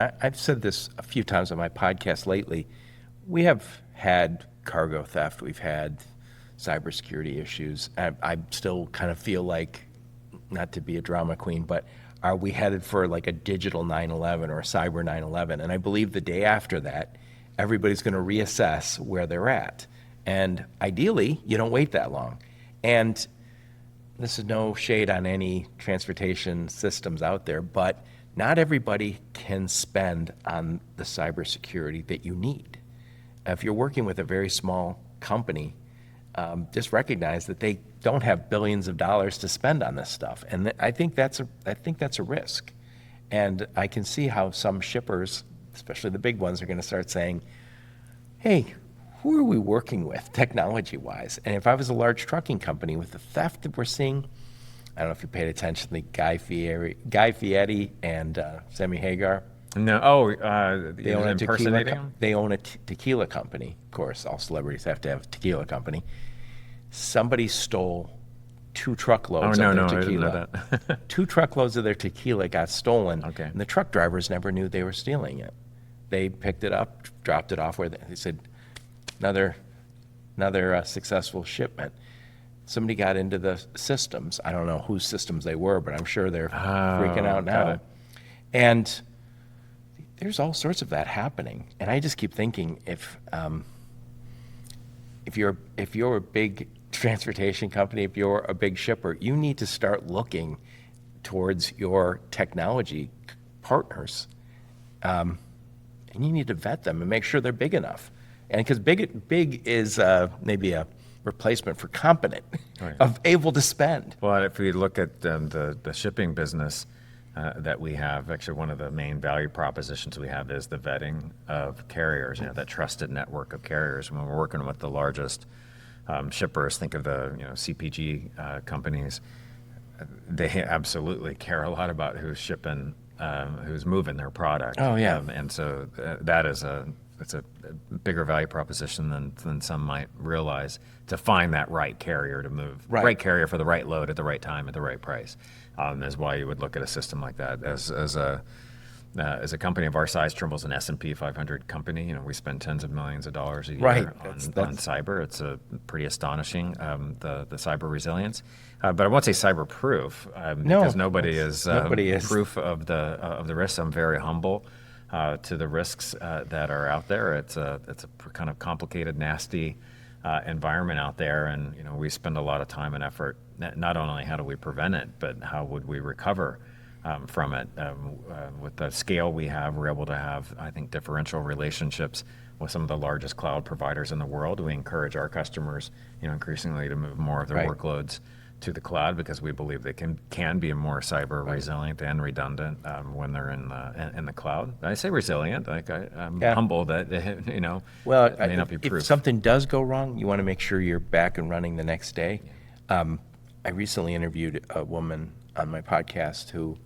I've said this a few times on my podcast lately. We have had cargo theft. We've had cybersecurity issues. I still kind of feel like, not to be a drama queen, but are we headed for like a digital 9/11 or a cyber 9/11? And I believe the day after that, everybody's going to reassess where they're at. And ideally, you don't wait that long. And this is no shade on any transportation systems out there, but not everybody can spend on the cybersecurity that you need. If you're working with a very small company, just recognize that they don't have billions of dollars to spend on this stuff, and I think that's a risk. And I can see how some shippers, especially the big ones, are going to start saying, "Hey, who are we working with technology-wise?" And if I was a large trucking company with the theft that we're seeing, I don't know if you paid attention to Guy Fieri and Sammy Hagar. No. They own a impersonating him? They own a tequila company. Of course, all celebrities have to have a tequila company. Somebody stole 2 truckloads of their tequila. I didn't know that. 2 truckloads of their tequila got stolen, Okay. and the truck drivers never knew they were stealing it. They picked it up, dropped it off where they said, another successful shipment. Somebody got into the systems. I don't know whose systems they were, but I'm sure they're freaking out now. And there's all sorts of that happening. And I just keep thinking, if you're a big transportation company, if you're a big shipper, you need to start looking towards your technology partners, and you need to vet them and make sure they're big enough. And because big is maybe a replacement for competent, Right. of able to spend. Well, if we look at the shipping business that we have, actually one of the main value propositions we have is the vetting of carriers, that trusted network of carriers. When we're working with the largest shippers, think of the CPG companies, they absolutely care a lot about who's shipping, who's moving their product. Oh, yeah. And so that is it's a bigger value proposition than some might realize, to find that right carrier to move, right carrier for the right load at the right time at the right price. Is why you would look at a system like that. As a company of our size, Trimble's an S&P 500 company. We spend tens of millions of dollars a year on cyber. It's pretty astonishing, the cyber resilience. But I won't say cyber proof, because nobody is proof of the risks. I'm very humble to the risks that are out there. It's a kind of complicated, nasty environment out there, and we spend a lot of time and effort. Not only how do we prevent it, but how would we recover from it? With the scale we have, we're able to have, I think, differential relationships with some of the largest cloud providers in the world. We encourage our customers, increasingly to move more of their workloads to the cloud, because we believe they can be more cyber resilient and redundant when they're in the cloud. I say resilient, like I'm humble that Well, it may not be proof. If something does go wrong, you want to make sure you're back and running the next day. I recently interviewed a woman on my podcast who,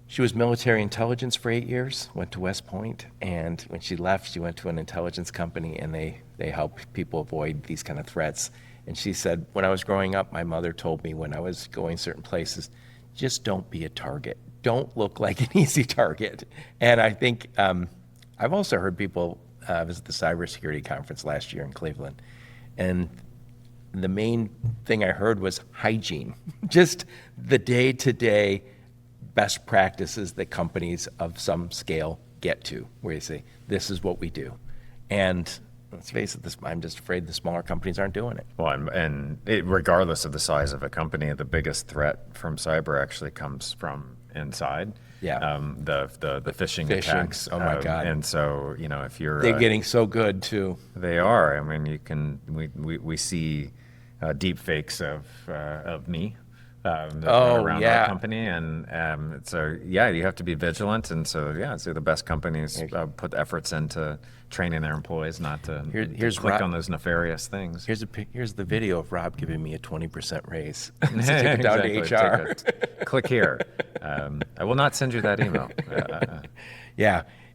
she was military intelligence for 8 years, went to West Point, and when she left, she went to an intelligence company, and they help people avoid these kind of threats. And she said, when I was growing up, my mother told me when I was going certain places, just don't be a target. Don't look like an easy target. And I think I've also heard people visit the cybersecurity conference last year in Cleveland, and the main thing I heard was hygiene, just the day-to-day best practices that companies of some scale get to, where you say, this is what we do. And let's face it, I'm just afraid the smaller companies aren't doing it. Well, regardless of the size of a company, the biggest threat from cyber actually comes from inside. Yeah. The phishing attacks. Oh my God. And so, if you're... They're getting so good too. They are. I mean, we see deep fakes of me around our company, and so you have to be vigilant. And so the best companies put efforts into training their employees not to click on those nefarious things. Here's the video of Rob giving me a 20% raise. So take it down to HR. Click here. I will not send you that email.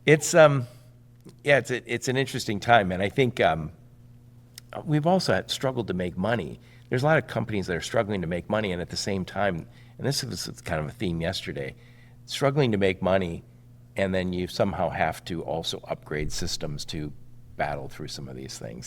It's an interesting time, and I think we've also struggled to make money. There's a lot of companies that are struggling to make money, and at the same time, and this was kind of a theme yesterday, struggling to make money and then you somehow have to also upgrade systems to battle through some of these things.